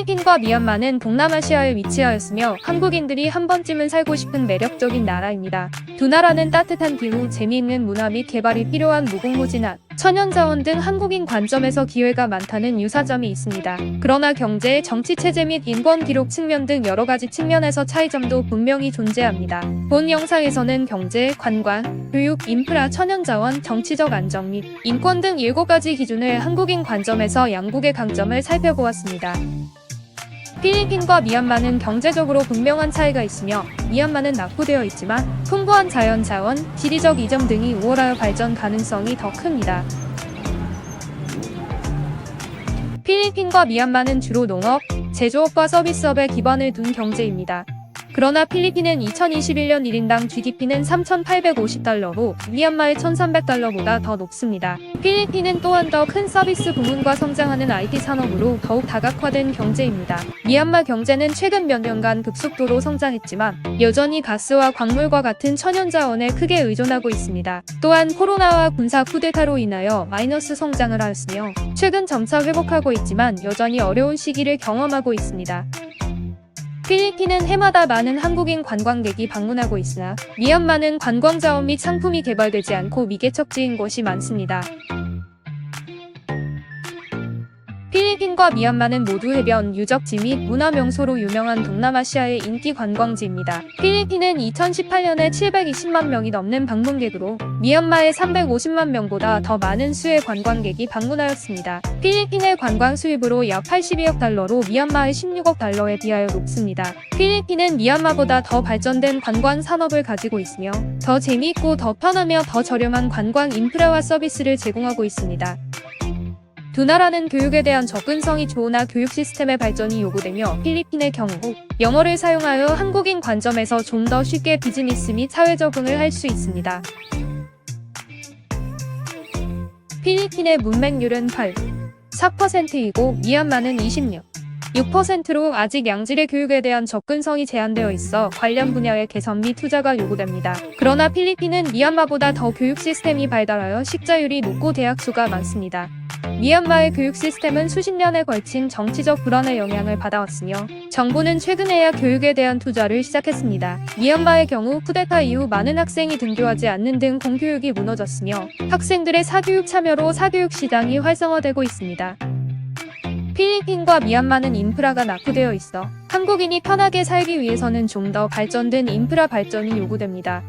필리핀과 미얀마는 동남아시아에 위치하였으며 한국인들이 한 번쯤은 살고 싶은 매력적인 나라입니다. 두 나라는 따뜻한 기후, 재미있는 문화 및 개발이 필요한 무궁무진한 천연자원 등 한국인 관점에서 기회가 많다는 유사점이 있습니다. 그러나 경제, 정치체제 및 인권 기록 측면 등 여러가지 측면에서 차이점도 분명히 존재합니다. 본 영상에서는 경제, 관광, 교육, 인프라, 천연자원, 정치적 안정 및 인권 등 7가지 기준을 한국인 관점에서 양국의 강점을 살펴보았습니다. 필리핀과 미얀마는 경제적으로 분명한 차이가 있으며 미얀마는 낙후되어 있지만 풍부한 자연자원, 지리적 이점 등이 우월하여 발전 가능성이 더 큽니다. 필리핀과 미얀마는 주로 농업, 제조업과 서비스업에 기반을 둔 경제입니다. 그러나 필리핀은 2021년 1인당 GDP는 3,850달러로 미얀마의 1,300달러보다 더 높습니다. 필리핀은 또한 더 큰 서비스 부문과 성장하는 IT 산업으로 더욱 다각화된 경제입니다. 미얀마 경제는 최근 몇 년간 급속도로 성장했지만 여전히 가스와 광물과 같은 천연자원에 크게 의존하고 있습니다. 또한 코로나와 군사 쿠데타로 인하여 마이너스 성장을 하였으며 최근 점차 회복하고 있지만 여전히 어려운 시기를 경험하고 있습니다. 필리핀은 해마다 많은 한국인 관광객이 방문하고 있으나 미얀마는 관광자원 및 상품이 개발되지 않고 미개척지인 곳이 많습니다. 필리핀과 미얀마는 모두 해변, 유적지 및 문화명소로 유명한 동남아시아의 인기 관광지입니다. 필리핀은 2018년에 720만 명이 넘는 방문객으로 미얀마의 350만 명보다 더 많은 수의 관광객이 방문하였습니다. 필리핀의 관광 수입으로 약 82억 달러로 미얀마의 16억 달러에 비하여 높습니다. 필리핀은 미얀마보다 더 발전된 관광 산업을 가지고 있으며 더 재미있고 더 편하며 더 저렴한 관광 인프라와 서비스를 제공하고 있습니다. 두 나라는 교육에 대한 접근성이 좋으나 교육 시스템의 발전이 요구되며 필리핀의 경우 영어를 사용하여 한국인 관점에서 좀 더 쉽게 비즈니스 및 사회 적응을 할 수 있습니다. 필리핀의 문맹률은 4%이고 미얀마는 6%로 아직 양질의 교육에 대한 접근성이 제한되어 있어 관련 분야의 개선 및 투자가 요구됩니다. 그러나 필리핀은 미얀마보다 더 교육 시스템이 발달하여 식자율이 높고 대학 수가 많습니다. 미얀마의 교육 시스템은 수십 년에 걸친 정치적 불안의 영향을 받아왔으며 정부는 최근에야 교육에 대한 투자를 시작했습니다. 미얀마의 경우 쿠데타 이후 많은 학생이 등교하지 않는 등 공교육이 무너졌으며 학생들의 사교육 참여로 사교육 시장이 활성화되고 있습니다. 필리핀과 미얀마는 인프라가 낙후되어 있어 한국인이 편하게 살기 위해서는 좀 더 발전된 인프라 발전이 요구됩니다.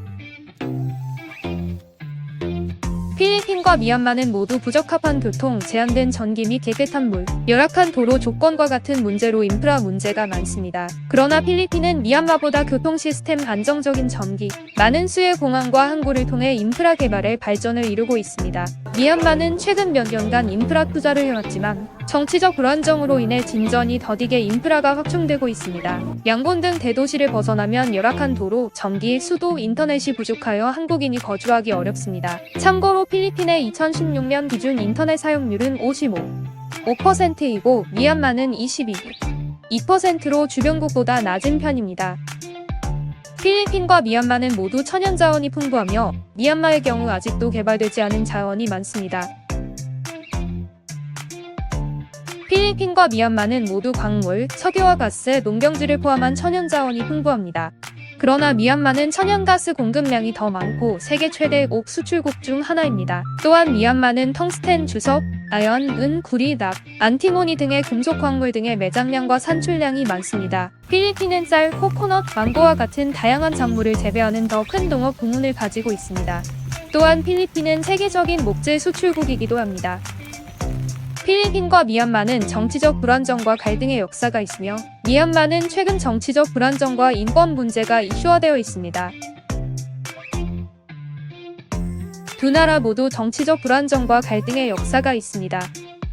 필리핀과 미얀마는 모두 부적합한 교통, 제한된 전기 및 깨끗한 물, 열악한 도로 조건과 같은 문제로 인프라 문제가 많습니다. 그러나 필리핀은 미얀마보다 교통 시스템 안정적인 전기, 많은 수의 공항과 항구를 통해 인프라 개발에 발전을 이루고 있습니다. 미얀마는 최근 몇 년간 인프라 투자를 해왔지만 정치적 불안정으로 인해 진전이 더디게 인프라가 확충되고 있습니다. 양곤 등 대도시를 벗어나면 열악한 도로, 전기, 수도, 인터넷이 부족하여 한국인이 거주하기 어렵습니다. 참고로 필리핀의 2016년 기준 인터넷 사용률은 55%이고 미얀마는 22%로 주변국보다 낮은 편입니다. 필리핀과 미얀마는 모두 천연자원이 풍부하며 미얀마의 경우 아직도 개발되지 않은 자원이 많습니다. 필리핀과 미얀마는 모두 광물, 석유와 가스, 농경지를 포함한 천연자원이 풍부합니다. 그러나 미얀마는 천연가스 공급량이 더 많고 세계 최대 옥 수출국 중 하나입니다. 또한 미얀마는 텅스텐, 주석, 아연, 은, 구리, 납, 안티모니 등의 금속 광물 등의 매장량과 산출량이 많습니다. 필리핀은 쌀, 코코넛, 망고와 같은 다양한 작물을 재배하는 더 큰 농업 부문을 가지고 있습니다. 또한 필리핀은 세계적인 목재 수출국이기도 합니다. 필리핀과 미얀마는 정치적 불안정과 갈등의 역사가 있으며 미얀마는 최근 정치적 불안정과 인권 문제가 이슈화되어 있습니다. 두 나라 모두 정치적 불안정과 갈등의 역사가 있습니다.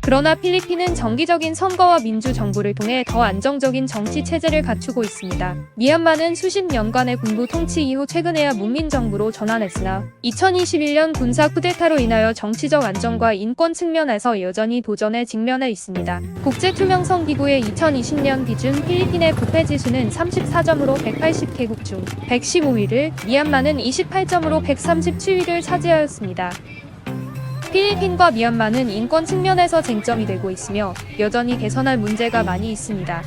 그러나 필리핀은 정기적인 선거와 민주정부를 통해 더 안정적인 정치 체제를 갖추고 있습니다. 미얀마는 수십 년간의 군부 통치 이후 최근에야 문민정부로 전환했으나 2021년 군사 쿠데타로 인하여 정치적 안정과 인권 측면에서 여전히 도전에 직면해 있습니다. 국제투명성 기구의 2020년 기준 필리핀의 부패지수는 34점으로 180개국 중 115위를, 미얀마는 28점으로 137위를 차지하였습니다. 필리핀과 미얀마는 인권 측면에서 쟁점이 되고 있으며 여전히 개선할 문제가 많이 있습니다.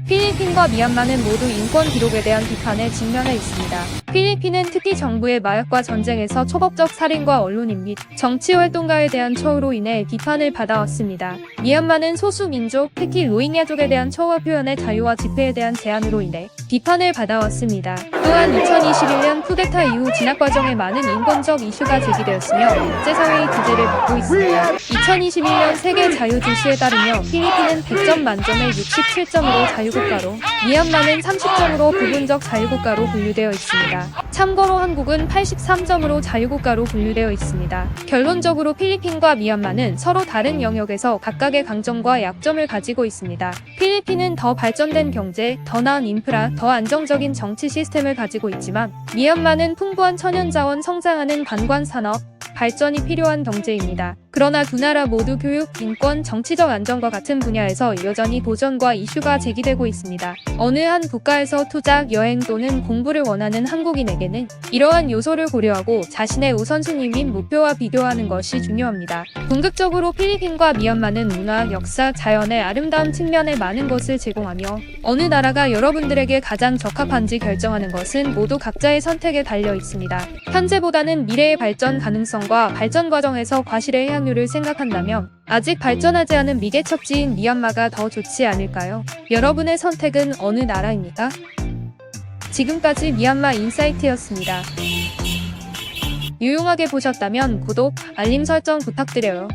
필리핀과 미얀마는 모두 인권 기록에 대한 비판에 직면해 있습니다. 필리핀은 특히 정부의 마약과 전쟁에서 초법적 살인과 언론인 및 정치활동가에 대한 처우로 인해 비판을 받아왔습니다. 미얀마는 소수민족, 특히 로힝야족에 대한 처우 표현의 자유와 집회에 대한 제한으로 인해 비판을 받아왔습니다. 또한 2021년 쿠데타 이후 진압 과정에 많은 인권적 이슈가 제기되었으며 국제사회의 규제를 받고 있습니다. 2021년 세계 자유지수에 따르며 필리핀은 100점 만점에 67점으로 자유국가로, 미얀마는 30점으로 부분적 자유국가로 분류되어 있습니다. 참고로 한국은 83점으로 자유국가로 분류되어 있습니다. 결론적으로 필리핀과 미얀마는 서로 다른 영역에서 각각의 강점과 약점을 가지고 있습니다. 필리핀은 더 발전된 경제, 더 나은 인프라, 더 안정적인 정치 시스템을 가지고 있지만 미얀마는 풍부한 천연자원 성장하는 관광산업, 발전이 필요한 경제입니다. 그러나 두 나라 모두 교육, 인권, 정치적 안정과 같은 분야에서 여전히 도전과 이슈가 제기되고 있습니다. 어느 한 국가에서 투자, 여행 또는 공부를 원하는 한국인에게는 이러한 요소를 고려하고 자신의 우선순위 및 목표와 비교하는 것이 중요합니다. 궁극적으로 필리핀과 미얀마는 문화, 역사, 자연의 아름다운 측면에 많은 것을 제공하며 어느 나라가 여러분들에게 가장 적합한지 결정하는 것은 모두 각자의 선택에 달려 있습니다. 현재보다는 미래의 발전 가능성과 발전 과정에서 과실의 해악률을 생각한다면 아직 발전하지 않은 미개척지인 미얀마가 더 좋지 않을까요? 여러분의 선택은 어느 나라입니까? 지금까지 미얀마 인사이트였습니다. 유용하게 보셨다면 구독, 알림 설정 부탁드려요.